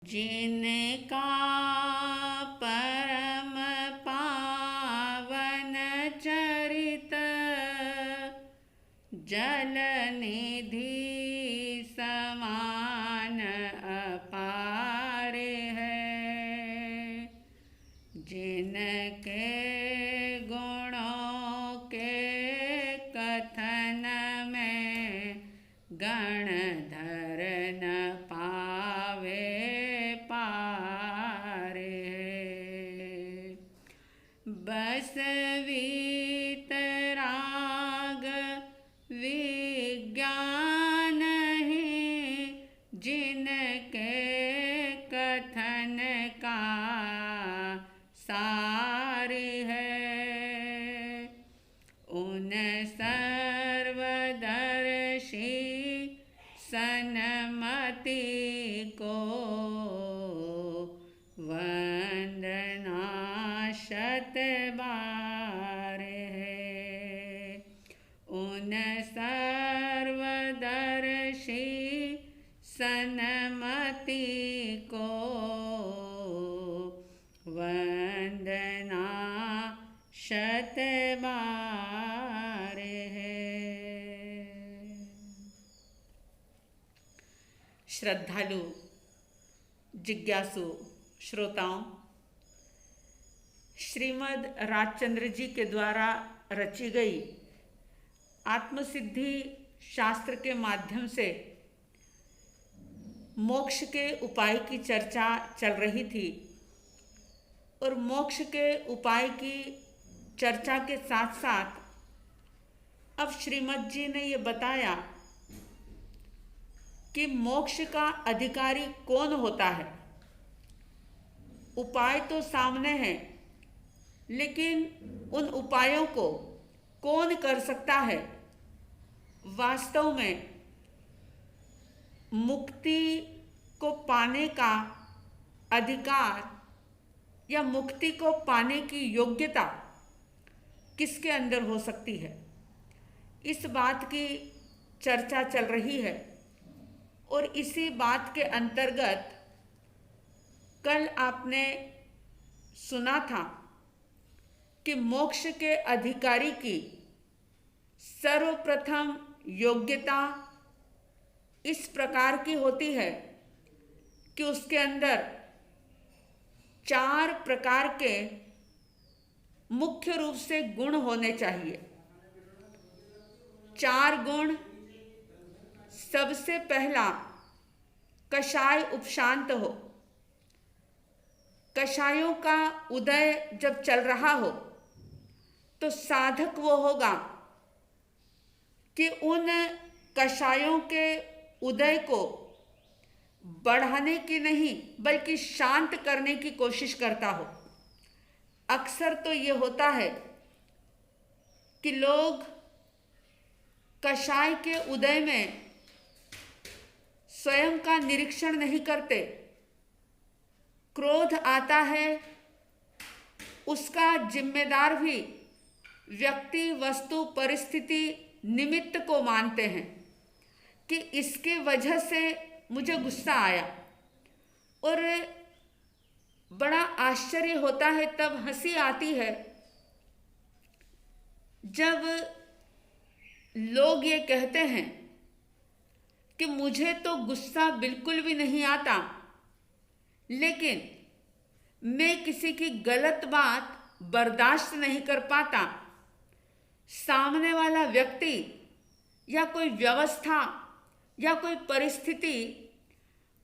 जिनका परम पावन चरित जल निधि समान अपार है। जिनके गुणों के कथन में गणधर न पावे पार है। बस वीतराग विज्ञान ही जिनके कथन का सार है। उन सर्वदर्शी सन्मति को वंदना शत बार है। उन सर्वदर्शी सन्मति को वंदना शत बार है। श्रद्धालु जिज्ञासु श्रोताओं, श्रीमद् राजचंद्र जी के द्वारा रची गई आत्मसिद्धि शास्त्र के माध्यम से मोक्ष के उपाय की चर्चा चल रही थी और मोक्ष के उपाय की चर्चा के साथ साथ अब श्रीमद् जी ने ये बताया कि मोक्ष का अधिकारी कौन होता है। उपाय तो सामने हैं, लेकिन उन उपायों को कौन कर सकता है। वास्तव में मुक्ति को पाने का अधिकार या मुक्ति को पाने की योग्यता किसके अंदर हो सकती है, इस बात की चर्चा चल रही है। और इसी बात के अंतर्गत कल आपने सुना था कि मोक्ष के अधिकारी की सर्वप्रथम योग्यता इस प्रकार की होती है कि उसके अंदर 4 प्रकार के मुख्य रूप से गुण होने चाहिए। 4 गुण। सबसे पहला, कषाय उपशांत हो। कषायों का उदय जब चल रहा हो तो साधक वो होगा कि उन कषायों के उदय को बढ़ाने की नहीं बल्कि शांत करने की कोशिश करता हो। अक्सर तो ये होता है कि लोग कषाय के उदय में स्वयं का निरीक्षण नहीं करते। क्रोध आता है, उसका जिम्मेदार भी व्यक्ति, वस्तु, परिस्थिति, निमित्त को मानते हैं कि इसके वजह से मुझे गुस्सा आया। और बड़ा आश्चर्य होता है, तब हंसी आती है जब लोग ये कहते हैं कि मुझे तो गुस्सा बिल्कुल भी नहीं आता, लेकिन मैं किसी की गलत बात बर्दाश्त नहीं कर पाता। सामने वाला व्यक्ति या कोई व्यवस्था या कोई परिस्थिति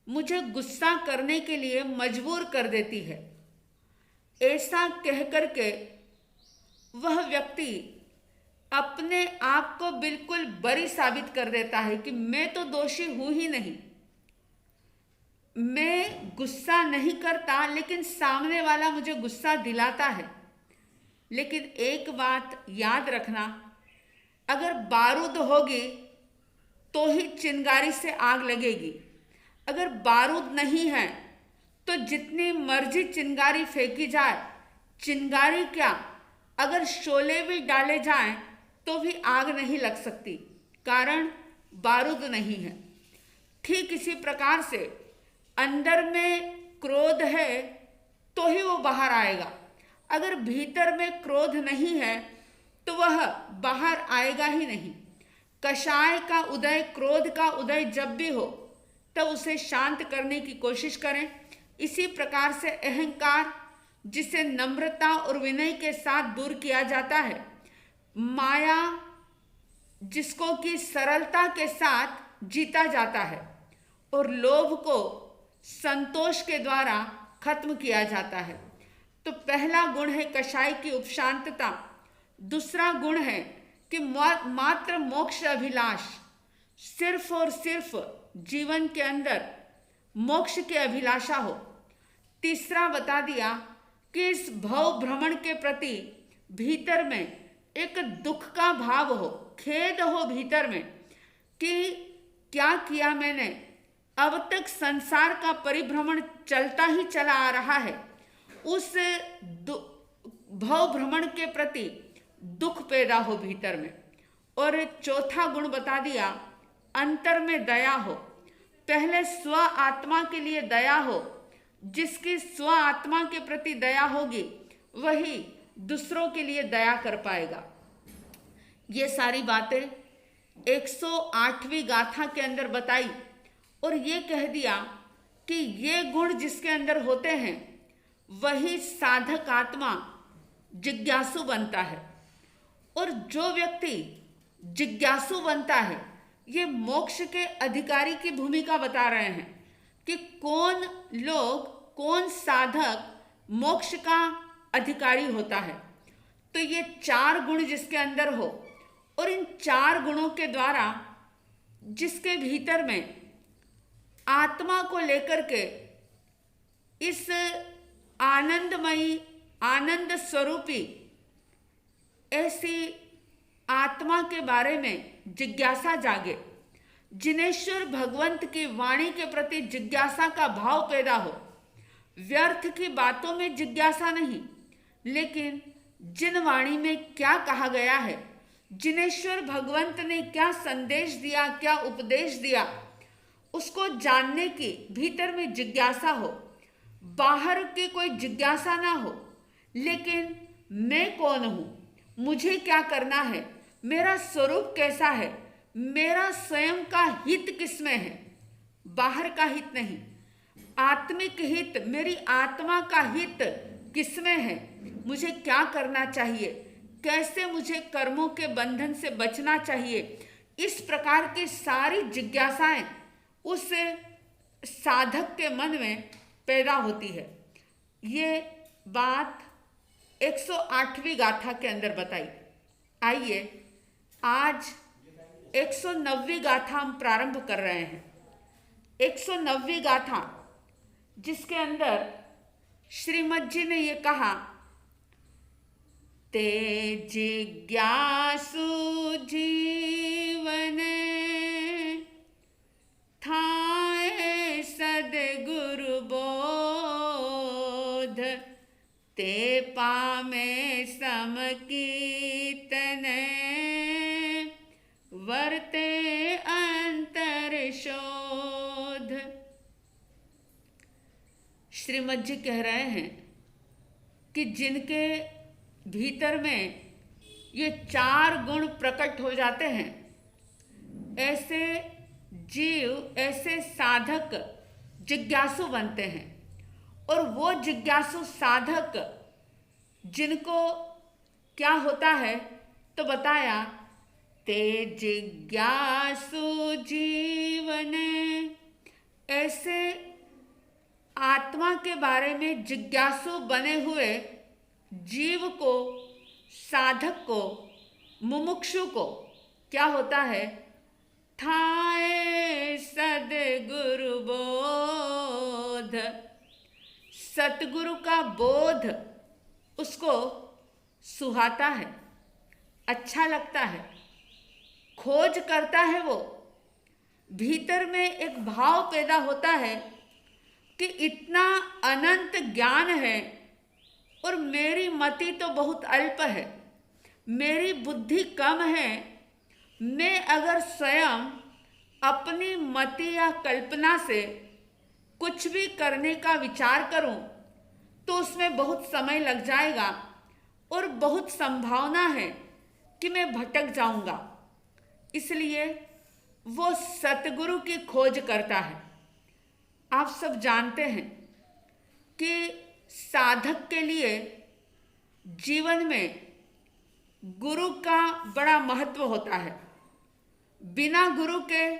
मुझे गुस्सा करने के लिए मजबूर कर देती है। ऐसा कहकर के वह व्यक्ति अपने आप को बिल्कुल बरी साबित कर देता है कि मैं तो दोषी हूं ही नहीं, मैं गुस्सा नहीं करता, लेकिन सामने वाला मुझे गुस्सा दिलाता है। लेकिन एक बात याद रखना, अगर बारूद होगी तो ही चिंगारी से आग लगेगी। अगर बारूद नहीं है तो जितनी मर्जी चिंगारी फेंकी जाए, चिंगारी क्या, अगर शोले भी डाले जाएं तो भी आग नहीं लग सकती, कारण बारूद नहीं है। ठीक इसी प्रकार से अंदर में क्रोध है तो ही वो बाहर आएगा। अगर भीतर में क्रोध नहीं है तो वह बाहर आएगा ही नहीं। कषाय का उदय, क्रोध का उदय जब भी हो तब उसे शांत करने की कोशिश करें। इसी प्रकार से अहंकार, जिसे नम्रता और विनय के साथ दूर किया जाता है, माया, जिसको कि सरलता के साथ जीता जाता है, और लोभ को संतोष के द्वारा खत्म किया जाता है। तो पहला गुण है कषाय की उपशांतता। दूसरा गुण है कि मात्र मोक्ष अभिलाष, सिर्फ और सिर्फ जीवन के अंदर मोक्ष की अभिलाषा हो। तीसरा बता दिया कि इस भव भ्रमण के प्रति भीतर में एक दुख का भाव हो, खेद हो भीतर में कि क्या किया मैंने, अब तक संसार का परिभ्रमण चलता ही चला आ रहा है। उस भव भ्रमण के प्रति दुख पैदा हो भीतर में। और चौथा गुण बता दिया, अंतर में दया हो। पहले स्व आत्मा के लिए दया हो। जिसकी स्व आत्मा के प्रति दया होगी वही दूसरों के लिए दया कर पाएगा। ये सारी बातें 108वीं गाथा के अंदर बताई और ये कह दिया कि ये गुण जिसके अंदर होते हैं वही साधक आत्मा जिज्ञासु बनता है। और जो व्यक्ति जिज्ञासु बनता है, ये मोक्ष के अधिकारी की भूमिका बता रहे हैं कि कौन लोग, कौन साधक मोक्ष का अधिकारी होता है। तो ये 4 गुण जिसके अंदर हो और इन 4 गुणों के द्वारा जिसके भीतर में आत्मा को लेकर के इस आनंदमयी, आनंद स्वरूपी ऐसी आत्मा के बारे में जिज्ञासा जागे, जिनेश्वर भगवंत की वाणी के प्रति जिज्ञासा का भाव पैदा हो। व्यर्थ की बातों में जिज्ञासा नहीं, लेकिन जिन वाणी में क्या कहा गया है, जिनेश्वर भगवंत ने क्या संदेश दिया, क्या उपदेश दिया, उसको जानने की भीतर में जिज्ञासा हो। बाहर की कोई जिज्ञासा ना हो, लेकिन मैं कौन हूँ, मुझे क्या करना है, मेरा स्वरूप कैसा है, मेरा स्वयं का हित किसमें है, बाहर का हित नहीं, आत्मिक हित, मेरी आत्मा का हित किसमें है, मुझे क्या करना चाहिए, कैसे मुझे कर्मों के बंधन से बचना चाहिए। इस प्रकार की सारी जिज्ञासाएं उस साधक के मन में पैदा होती है। ये बात 108वीं गाथा के अंदर बताई। आइए आज 109वीं गाथा हम प्रारंभ कर रहे हैं। 109वीं गाथा जिसके अंदर श्रीमद जी ने ये कहा, ते जिज्ञासु जीवन थाए सद्गुरु बोध, ते पामे सम कीर्तन वर्ते अंतर शोध। श्रीमद जी कह रहे हैं कि जिनके भीतर में ये 4 गुण प्रकट हो जाते हैं, ऐसे जीव, ऐसे साधक जिज्ञासु बनते हैं। और वो जिज्ञासु साधक जिनको क्या होता है तो बताया, ते जिज्ञासु जीवन, ऐसे आत्मा के बारे में जिज्ञासु बने हुए जीव को, साधक को, मुमुक्षु को क्या होता है, थाए सद्गुरु बोध, सतगुरु का बोध उसको सुहाता है, अच्छा लगता है, खोज करता है। वो भीतर में एक भाव पैदा होता है कि इतना अनंत ज्ञान है और मेरी मति तो बहुत अल्प है, मेरी बुद्धि कम है। मैं अगर स्वयं अपनी मति या कल्पना से कुछ भी करने का विचार करूं तो उसमें बहुत समय लग जाएगा और बहुत संभावना है कि मैं भटक जाऊंगा। इसलिए वो सतगुरु की खोज करता है। आप सब जानते हैं कि साधक के लिए जीवन में गुरु का बड़ा महत्व होता है। बिना गुरु के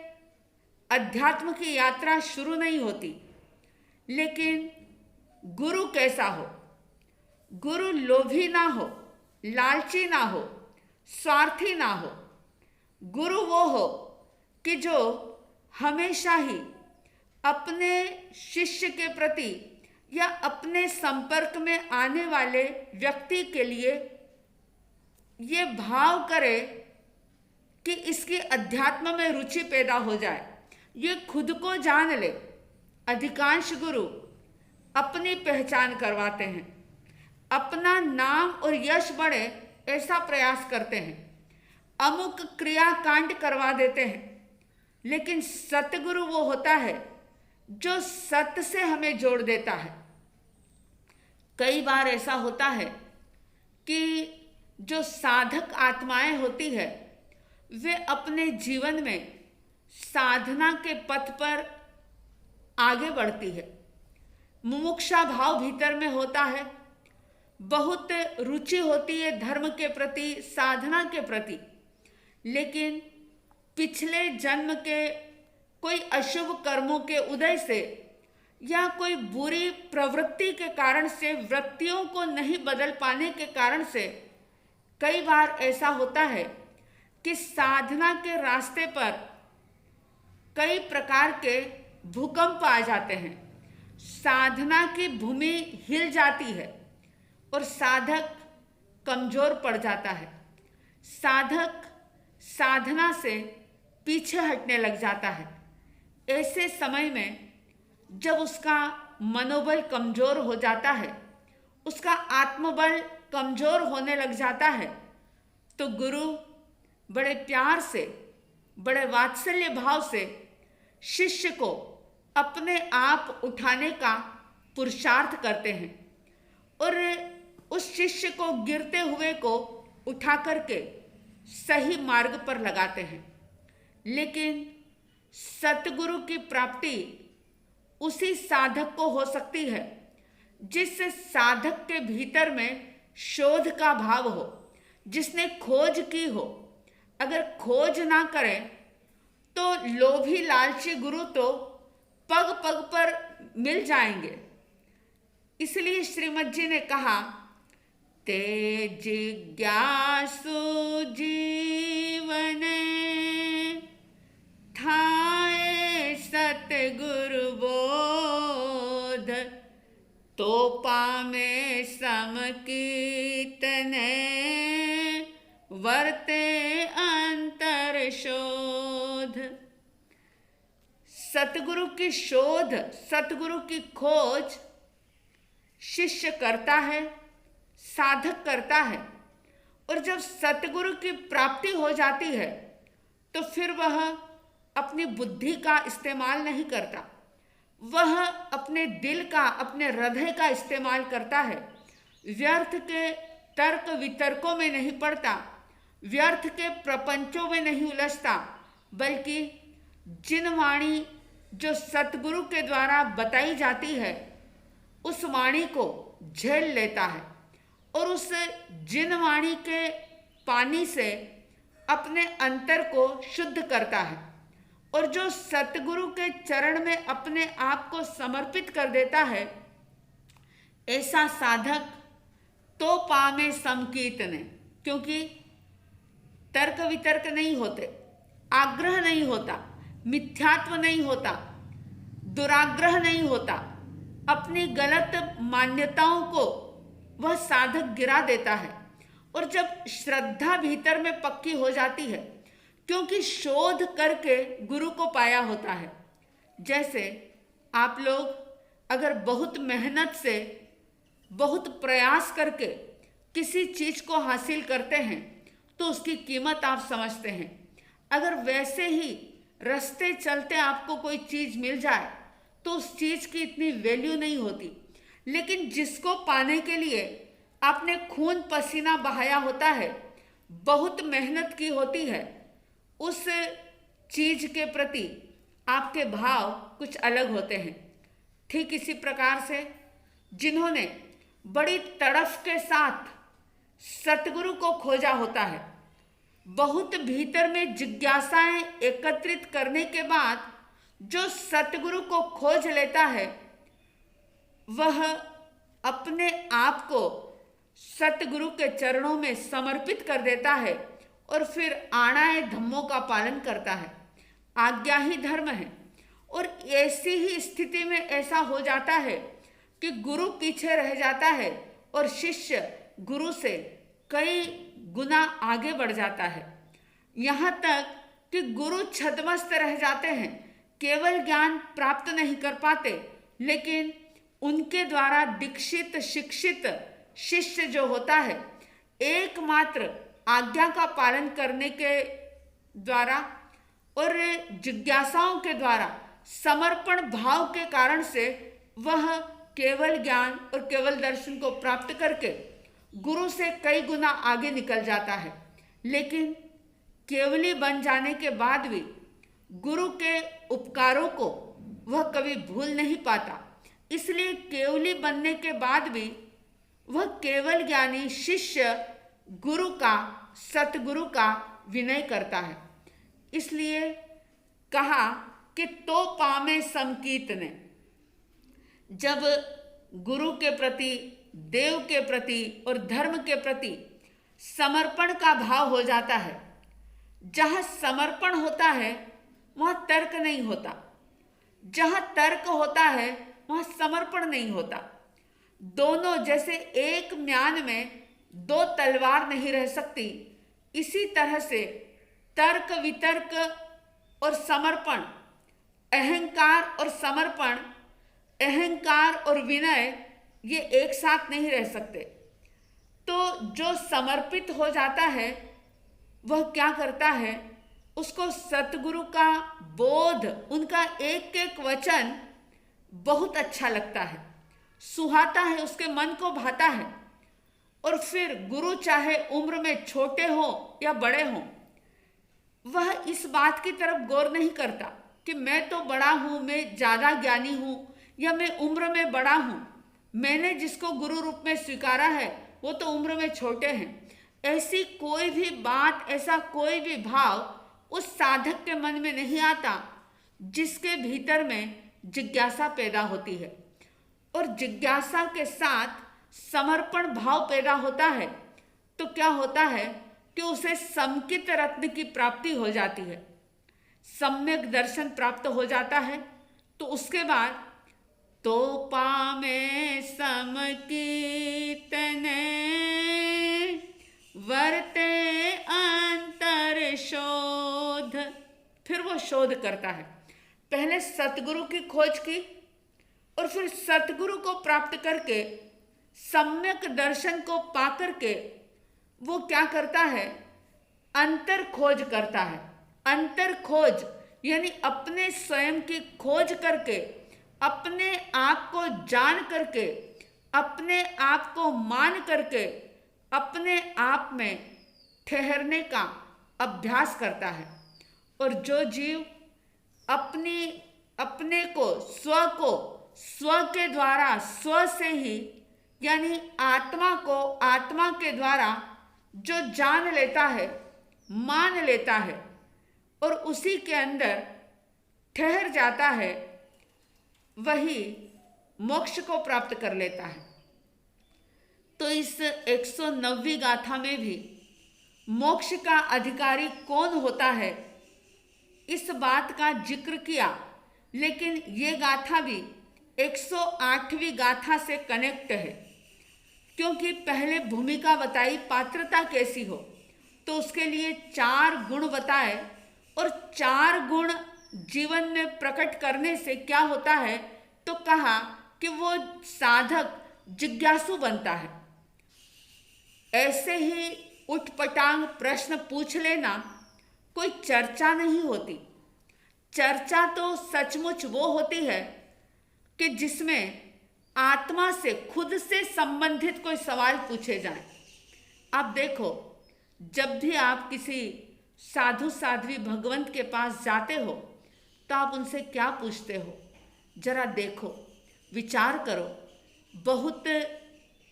अध्यात्म की यात्रा शुरू नहीं होती। लेकिन गुरु कैसा हो? गुरु लोभी ना हो, लालची ना हो, स्वार्थी ना हो। गुरु वो हो कि जो हमेशा ही अपने शिष्य के प्रति या अपने संपर्क में आने वाले व्यक्ति के लिए ये भाव करे कि इसकी अध्यात्म में रुचि पैदा हो जाए, ये खुद को जान ले। अधिकांश गुरु अपनी पहचान करवाते हैं, अपना नाम और यश बढ़े ऐसा प्रयास करते हैं, अमुक क्रिया कांड करवा देते हैं। लेकिन सतगुरु वो होता है जो सत्य से हमें जोड़ देता है। कई बार ऐसा होता है कि जो साधक आत्माएं होती है वे अपने जीवन में साधना के पथ पर आगे बढ़ती है। मुमुक्षा भाव भीतर में होता है, बहुत रुचि होती है धर्म के प्रति, साधना के प्रति। लेकिन पिछले जन्म के कोई अशुभ कर्मों के उदय से या कोई बुरी प्रवृत्ति के कारण से, वृत्तियों को नहीं बदल पाने के कारण से कई बार ऐसा होता है कि साधना के रास्ते पर कई प्रकार के भूकंप आ जाते हैं। साधना की भूमि हिल जाती है और साधक कमजोर पड़ जाता है। साधक साधना से पीछे हटने लग जाता है। ऐसे समय में जब उसका मनोबल कमजोर हो जाता है, उसका आत्मबल कमजोर होने लग जाता है, तो गुरु बड़े प्यार से, बड़े वात्सल्य भाव से शिष्य को अपने आप उठाने का पुरुषार्थ करते हैं और उस शिष्य को गिरते हुए को उठा करके सही मार्ग पर लगाते हैं। लेकिन सतगुरु की प्राप्ति उसी साधक को हो सकती है जिस साधक के भीतर में शोध का भाव हो, जिसने खोज की हो। अगर खोज ना करें तो लोभी लालची गुरु तो पग पग पर मिल जाएंगे। इसलिए श्रीमद जी ने कहा, ते जिज्ञासु जीवन थाए सतगुरु बोध, तो पामे समकीर्तन वर्ते अंतर शोध। सतगुरु की शोध, सतगुरु की खोज शिष्य करता है, साधक करता है। और जब सतगुरु की प्राप्ति हो जाती है तो फिर वह अपनी बुद्धि का इस्तेमाल नहीं करता, वह अपने दिल का, अपने हृदय का इस्तेमाल करता है। व्यर्थ के तर्क वितर्कों में नहीं पड़ता, व्यर्थ के प्रपंचों में नहीं उलझता, बल्कि जिन वाणी जो सतगुरु के द्वारा बताई जाती है उस वाणी को झेल लेता है और उस जिन वाणी के पानी से अपने अंतर को शुद्ध करता है। और जो सतगुरु के चरण में अपने आप को समर्पित कर देता है, ऐसा साधक तो पामे समकीर्तन, क्योंकि तर्क वितर्क नहीं होते, आग्रह नहीं होता, मिथ्यात्व नहीं होता, दुराग्रह नहीं होता, अपनी गलत मान्यताओं को वह साधक गिरा देता है। और जब श्रद्धा भीतर में पक्की हो जाती है, क्योंकि शोध करके गुरु को पाया होता है। जैसे आप लोग अगर बहुत मेहनत से, बहुत प्रयास करके किसी चीज को हासिल करते हैं तो उसकी कीमत आप समझते हैं। अगर वैसे ही रास्ते चलते आपको कोई चीज मिल जाए तो उस चीज की इतनी वैल्यू नहीं होती। लेकिन जिसको पाने के लिए आपने खून पसीना बहाया होता है, बहुत मेहनत की होती है, उस चीज के प्रति आपके भाव कुछ अलग होते हैं। ठीक इसी प्रकार से जिन्होंने बड़ी तड़फ के साथ सतगुरु को खोजा होता है, बहुत भीतर में जिज्ञासाएं एकत्रित करने के बाद जो सतगुरु को खोज लेता है, वह अपने आप को सतगुरु के चरणों में समर्पित कर देता है और फिर आणाए धम्मों का पालन करता है। आज्ञा ही धर्म है। और ऐसी ही स्थिति में ऐसा हो जाता है कि गुरु पीछे रह जाता है और शिष्य गुरु से कई गुना आगे बढ़ जाता है। यहाँ तक कि गुरु छद्मस्त रह जाते हैं, केवल ज्ञान प्राप्त नहीं कर पाते, लेकिन उनके द्वारा दीक्षित शिक्षित शिष्य जो होता है, एकमात्र आज्ञा का पालन करने के द्वारा और जिज्ञासाओं के द्वारा समर्पण भाव के कारण से वह केवल ज्ञान और केवल दर्शन को प्राप्त करके गुरु से कई गुना आगे निकल जाता है। लेकिन केवली बन जाने के बाद भी गुरु के उपकारों को वह कभी भूल नहीं पाता। इसलिए केवली बनने के बाद भी वह केवल ज्ञानी शिष्य गुरु का, सतगुरु का विनय करता है। इसलिए कहा कि तो पामे समकीर्तने। जब गुरु के प्रति, देव के प्रति और धर्म के प्रति समर्पण का भाव हो जाता है, जहाँ समर्पण होता है वहाँ तर्क नहीं होता, जहाँ तर्क होता है वहाँ समर्पण नहीं होता। दोनों जैसे एक म्यान में दो तलवार नहीं रह सकती, इसी तरह से तर्क वितर्क और समर्पण, अहंकार और समर्पण, अहंकार और विनय, ये एक साथ नहीं रह सकते। तो जो समर्पित हो जाता है वह क्या करता है, उसको सतगुरु का बोध, उनका एक एक वचन बहुत अच्छा लगता है, सुहाता है, उसके मन को भाता है। और फिर गुरु चाहे उम्र में छोटे हो या बड़े हों, वह इस बात की तरफ गौर नहीं करता कि मैं तो बड़ा हूँ, मैं ज़्यादा ज्ञानी हूँ, या मैं उम्र में बड़ा हूँ, मैंने जिसको गुरु रूप में स्वीकारा है वो तो उम्र में छोटे हैं। ऐसी कोई भी बात, ऐसा कोई भी भाव उस साधक के मन में नहीं आता जिसके भीतर में जिज्ञासा पैदा होती है। और जिज्ञासा के साथ समर्पण भाव पैदा होता है तो क्या होता है कि उसे समकित रत्न की प्राप्ति हो जाती है, सम्यक दर्शन प्राप्त हो जाता है। तो उसके बाद तो पामे समकीर्तने वर्ते अंतर शोध। फिर वो शोध करता है। पहले सतगुरु की खोज की और फिर सतगुरु को प्राप्त करके, सम्यक दर्शन को पा करके वो क्या करता है, अंतर खोज करता है। अंतर खोज यानी अपने स्वयं की खोज करके, अपने आप को जान करके, अपने आप को मान करके, अपने आप में ठहरने का अभ्यास करता है। और जो जीव अपने को स्व के द्वारा, स्व से ही यानी आत्मा को आत्मा के द्वारा जो जान लेता है, मान लेता है और उसी के अंदर ठहर जाता है, वही मोक्ष को प्राप्त कर लेता है। तो इस 109वीं गाथा में भी मोक्ष का अधिकारी कौन होता है, इस बात का जिक्र किया। लेकिन ये गाथा भी 108वीं गाथा से कनेक्ट है, क्योंकि पहले भूमिका बताई पात्रता कैसी हो, तो उसके लिए 4 गुण बताए। और 4 गुण जीवन में प्रकट करने से क्या होता है, तो कहा कि वो साधक जिज्ञासु बनता है। ऐसे ही उठपटांग प्रश्न पूछ लेना कोई चर्चा नहीं होती। चर्चा तो सचमुच वो होती है कि जिसमें आत्मा से, खुद से संबंधित कोई सवाल पूछे जाएं। आप देखो, जब भी आप किसी साधु साध्वी भगवंत के पास जाते हो तो आप उनसे क्या पूछते हो? जरा देखो, विचार करो। बहुत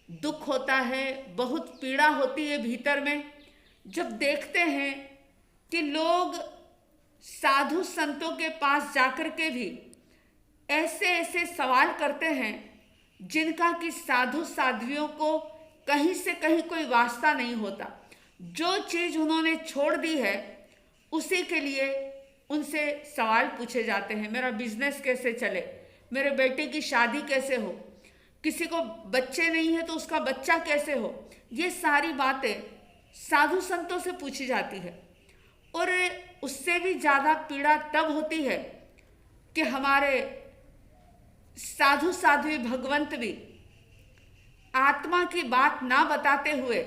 दुख होता है, बहुत पीड़ा होती है भीतर में, जब देखते हैं कि लोग साधु संतों के पास जाकर के भी ऐसे ऐसे सवाल करते हैं जिनका कि साधु साध्वियों को कहीं से कहीं कोई वास्ता नहीं होता। जो चीज़ उन्होंने छोड़ दी है उसी के लिए उनसे सवाल पूछे जाते हैं। मेरा बिजनेस कैसे चले, मेरे बेटे की शादी कैसे हो, किसी को बच्चे नहीं है तो उसका बच्चा कैसे हो, ये सारी बातें साधु संतों से पूछी जाती है। और उससे भी ज़्यादा पीड़ा तब होती है कि हमारे साधु साध्वी भगवंत भी आत्मा की बात ना बताते हुए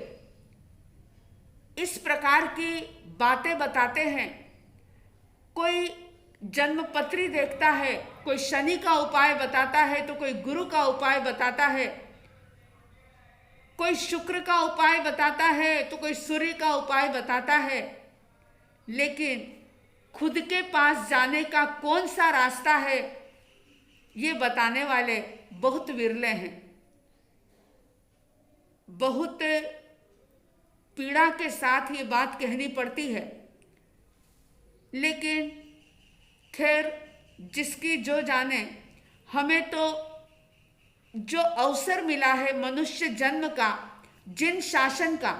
इस प्रकार की बातें बताते हैं। कोई जन्मपत्री देखता है, कोई शनि का उपाय बताता है तो कोई गुरु का उपाय बताता है, कोई शुक्र का उपाय बताता है तो कोई सूर्य का उपाय बताता है, लेकिन खुद के पास जाने का कौन सा रास्ता है ये बताने वाले बहुत विरले हैं। बहुत पीड़ा के साथ ये बात कहनी पड़ती है, लेकिन खैर जिसकी जो जाने। हमें तो जो अवसर मिला है मनुष्य जन्म का, जिन शासन का,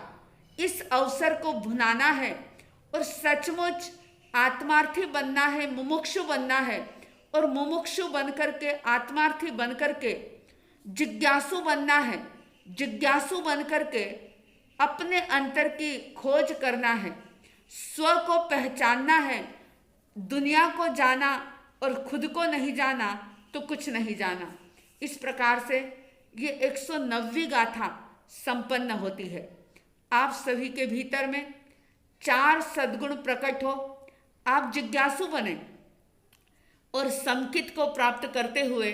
इस अवसर को भुनाना है और सचमुच आत्मार्थी बनना है, मुमुक्षु बनना है। और मुमुक्षु बनकर के, आत्मार्थी बनकर के जिज्ञासु बनना है। जिज्ञासु बनकर के अपने अंतर की खोज करना है, स्व को पहचानना है। दुनिया को जाना और खुद को नहीं जाना तो कुछ नहीं जाना। इस प्रकार से ये 109वीं गाथा संपन्न होती है। आप सभी के भीतर में 4 सद्गुण प्रकट हो, आप जिज्ञासु बने और समकित को प्राप्त करते हुए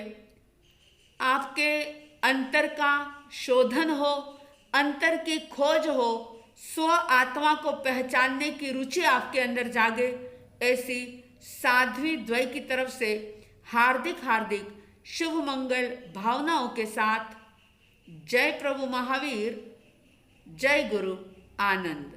आपके अंतर का शोधन हो, अंतर की खोज हो, स्व आत्मा को पहचानने की रुचि आपके अंदर जागे। ऐसी साध्वी द्वय की तरफ से हार्दिक हार्दिक शुभ मंगल भावनाओं के साथ जय प्रभु महावीर, जय गुरु आनंद।